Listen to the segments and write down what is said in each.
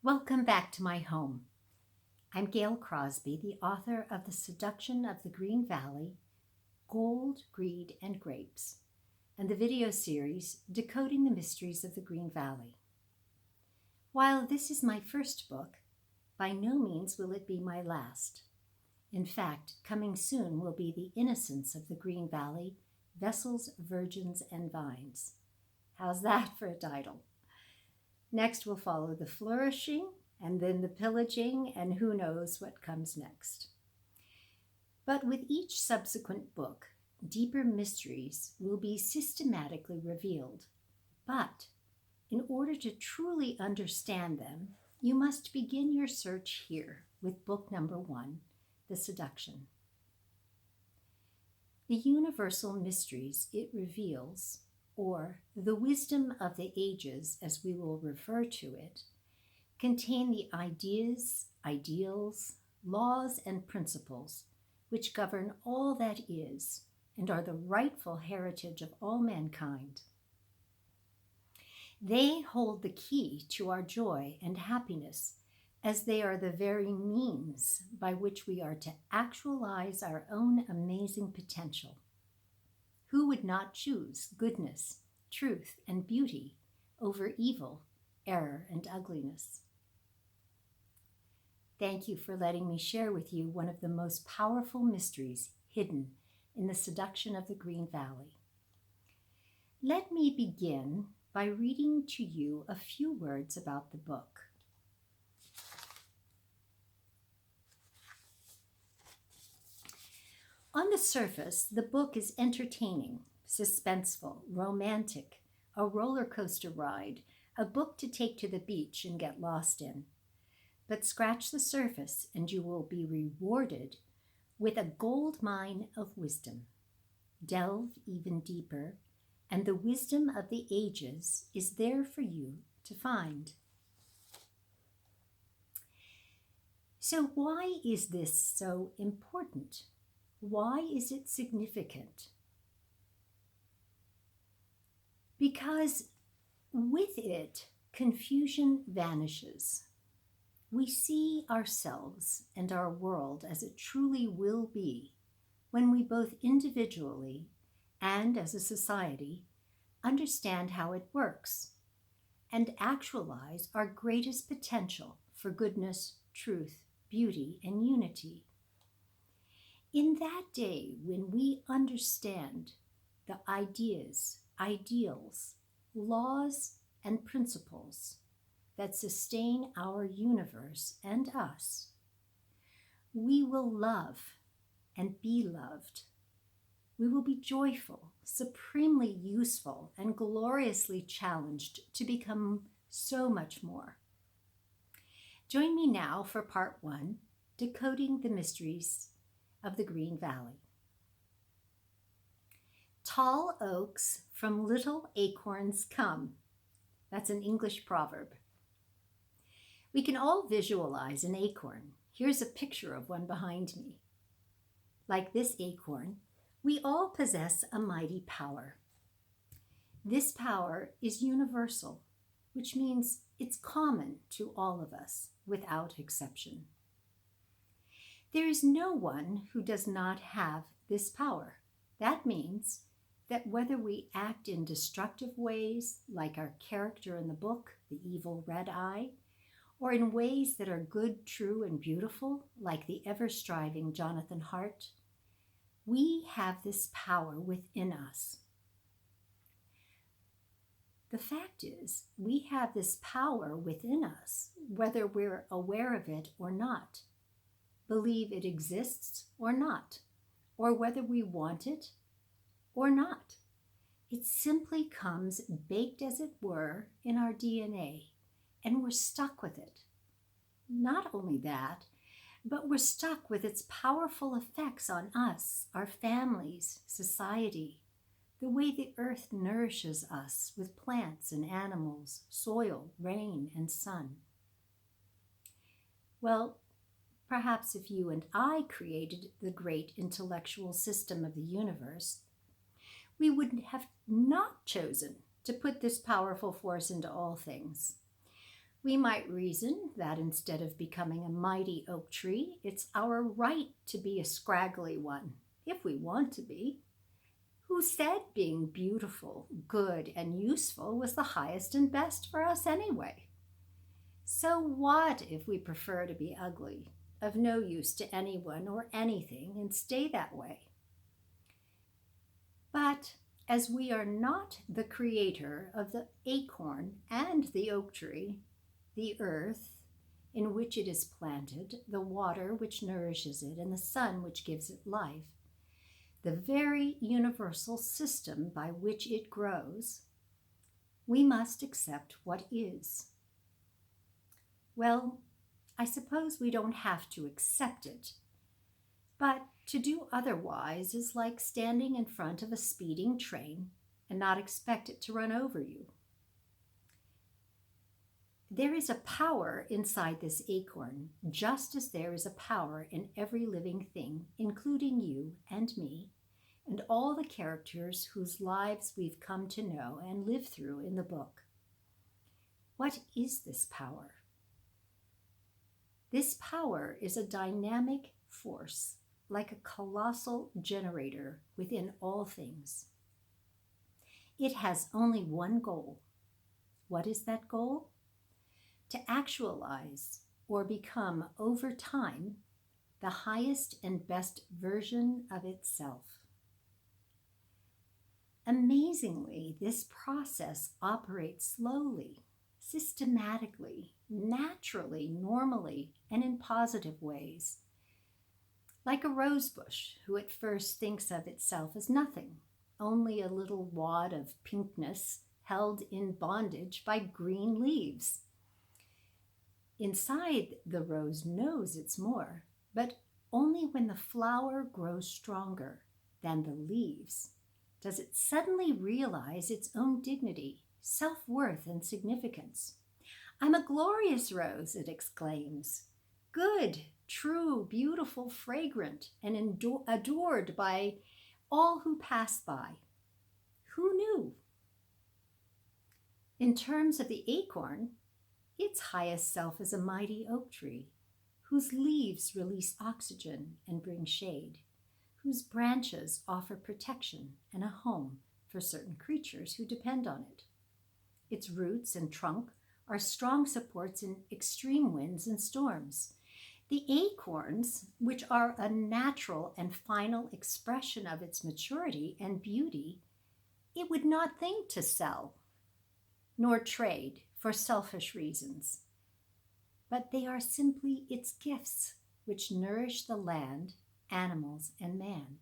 Welcome back to my home. I'm Gayle Crosby, the author of The Seduction of the Green Valley, Gold, Greed, and Grapes, and the video series Decoding the Mysteries of the Green Valley. While this is my first book, by no means will it be my last. In fact, coming soon will be The Innocence of the Green Valley, Vessels, Virgins, and Vines. How's that for a title? Next will follow the flourishing, and then the pillaging, and who knows what comes next. But with each subsequent book, deeper mysteries will be systematically revealed. But in order to truly understand them, you must begin your search here with book number 1, The Seduction. The universal mysteries it reveals, or the wisdom of the ages as we will refer to it, contain the ideas, ideals, laws, and principles which govern all that is and are the rightful heritage of all mankind. They hold the key to our joy and happiness, as they are the very means by which we are to actualize our own amazing potential. Who would not choose goodness, truth, and beauty over evil, error, and ugliness? Thank you for letting me share with you one of the most powerful mysteries hidden in the seduction of the Green Valley. Let me begin by reading to you a few words about the book. On the surface, the book is entertaining, suspenseful, romantic, a roller coaster ride, a book to take to the beach and get lost in. But scratch the surface and you will be rewarded with a gold mine of wisdom. Delve even deeper, and the wisdom of the ages is there for you to find. So why is this so important? Why is it significant? Because with it, confusion vanishes. We see ourselves and our world as it truly will be when we both individually and as a society understand how it works and actualize our greatest potential for goodness, truth, beauty, and unity. In that day when we understand the ideas, ideals, laws, and principles that sustain our universe and us, we will love and be loved. We will be joyful, supremely useful, and gloriously challenged to become so much more. Join me now for part 1, Decoding the Mysteries of the Green Valley. Tall oaks from little acorns come. That's an English proverb. We can all visualize an acorn. Here's a picture of one behind me. Like this acorn, we all possess a mighty power. This power is universal, which means it's common to all of us without exception. There is no one who does not have this power. That means that whether we act in destructive ways, like our character in the book, the evil red eye, or in ways that are good, true, and beautiful, like the ever-striving Jonathan Hart, we have this power within us. The fact is, we have this power within us, whether we're aware of it or not, believe it exists or not, or whether we want it or not. It simply comes baked, as it were, in our DNA, and we're stuck with it. Not only that, but we're stuck with its powerful effects on us, our families, society, the way the earth nourishes us with plants and animals, soil, rain, and sun. Well, perhaps if you and I created the great intellectual system of the universe, we would have not chosen to put this powerful force into all things. We might reason that instead of becoming a mighty oak tree, it's our right to be a scraggly one, if we want to be. Who said being beautiful, good, and useful was the highest and best for us anyway? So what if we prefer to be ugly, of no use to anyone or anything, and stay that way? But as we are not the creator of the acorn and the oak tree, the earth in which it is planted, the water which nourishes it, and the sun which gives it life, the very universal system by which it grows, we must accept what is. Well, I suppose we don't have to accept it, but to do otherwise is like standing in front of a speeding train and not expect it to run over you. There is a power inside this acorn, just as there is a power in every living thing, including you and me, and all the characters whose lives we've come to know and live through in the book. What is this power? This power is a dynamic force, like a colossal generator within all things. It has only one goal. What is that goal? To actualize or become over time the highest and best version of itself. Amazingly, this process operates slowly, systematically, naturally, normally, and in positive ways. Like a rose bush, who at first thinks of itself as nothing, only a little wad of pinkness held in bondage by green leaves. Inside, the rose knows it's more, but only when the flower grows stronger than the leaves does it suddenly realize its own dignity, self-worth, and significance. "I'm a glorious rose," it exclaims. "Good, true, beautiful, fragrant, and adored by all who pass by." Who knew? In terms of the acorn, its highest self is a mighty oak tree, whose leaves release oxygen and bring shade, whose branches offer protection and a home for certain creatures who depend on it. Its roots and trunk are strong supports in extreme winds and storms. The acorns, which are a natural and final expression of its maturity and beauty, it would not think to sell nor trade for selfish reasons, but they are simply its gifts, which nourish the land, animals, and man.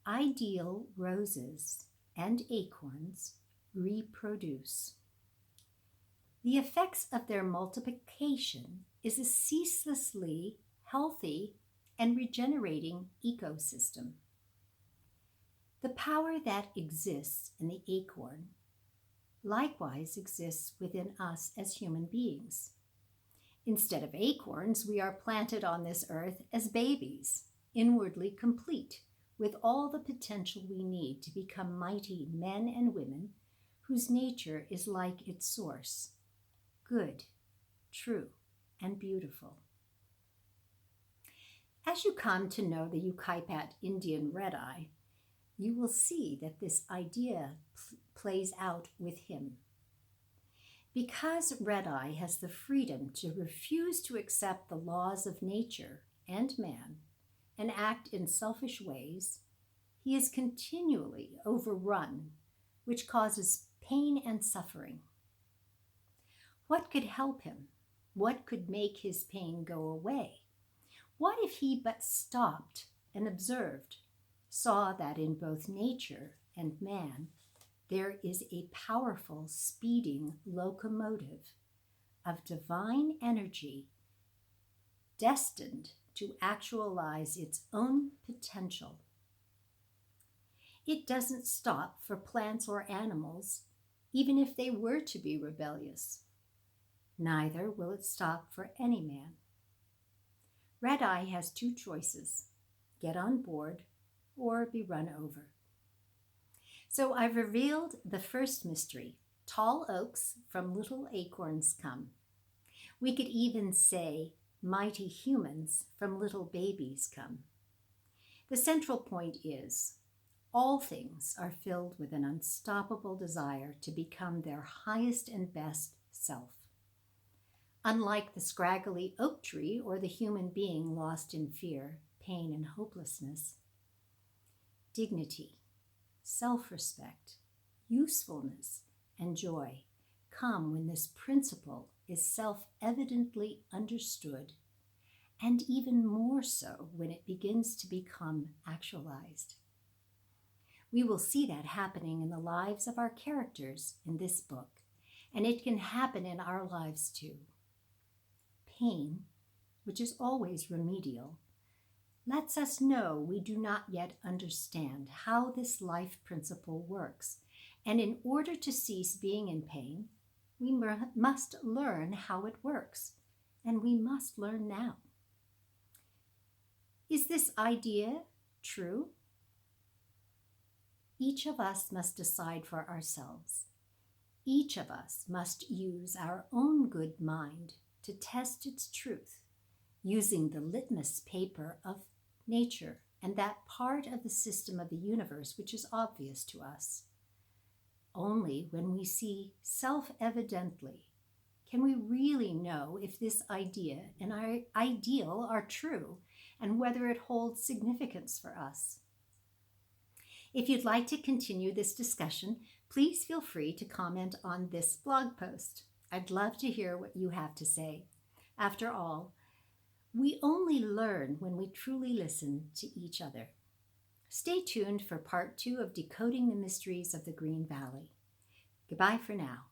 Ideal roses and acorns reproduce. The effects of their multiplication is a ceaselessly healthy and regenerating ecosystem. The power that exists in the acorn likewise exists within us as human beings. Instead of acorns, we are planted on this earth as babies, inwardly complete, with all the potential we need to become mighty men and women whose nature is like its source, good, true, and beautiful. As you come to know the Yucaipat Indian red-eye, you will see that this idea plays out with him. Because red-eye has the freedom to refuse to accept the laws of nature and man and act in selfish ways, he is continually overrun, which causes pain and suffering. What could help him? What could make his pain go away? What if he but stopped and observed, saw that in both nature and man, there is a powerful, speeding locomotive of divine energy destined to actualize its own potential? It doesn't stop for plants or animals, even if they were to be rebellious. Neither will it stop for any man. Red-eye has two choices: get on board or be run over. So I've revealed the first mystery, Tall oaks from little acorns come. We could even say mighty humans from little babies come. The central point is all things are filled with an unstoppable desire to become their highest and best self. Unlike the scraggly oak tree or the human being lost in fear, pain, and hopelessness, dignity, self-respect, usefulness, and joy come when this principle is self-evidently understood, and even more so when it begins to become actualized. We will see that happening in the lives of our characters in this book, and it can happen in our lives too. Pain, which is always remedial, lets us know we do not yet understand how this life principle works, and in order to cease being in pain, we must learn how it works, and we must learn now. Is this idea true? Each of us must decide for ourselves. Each of us must use our own good mind to test its truth, using the litmus paper of nature and that part of the system of the universe which is obvious to us. Only when we see self-evidently can we really know if this idea and our ideal are true and whether it holds significance for us. If you'd like to continue this discussion, please feel free to comment on this blog post. I'd love to hear what you have to say. After all, we only learn when we truly listen to each other. Stay tuned for part 2 of Decoding the Mysteries of the Green Valley. Goodbye for now.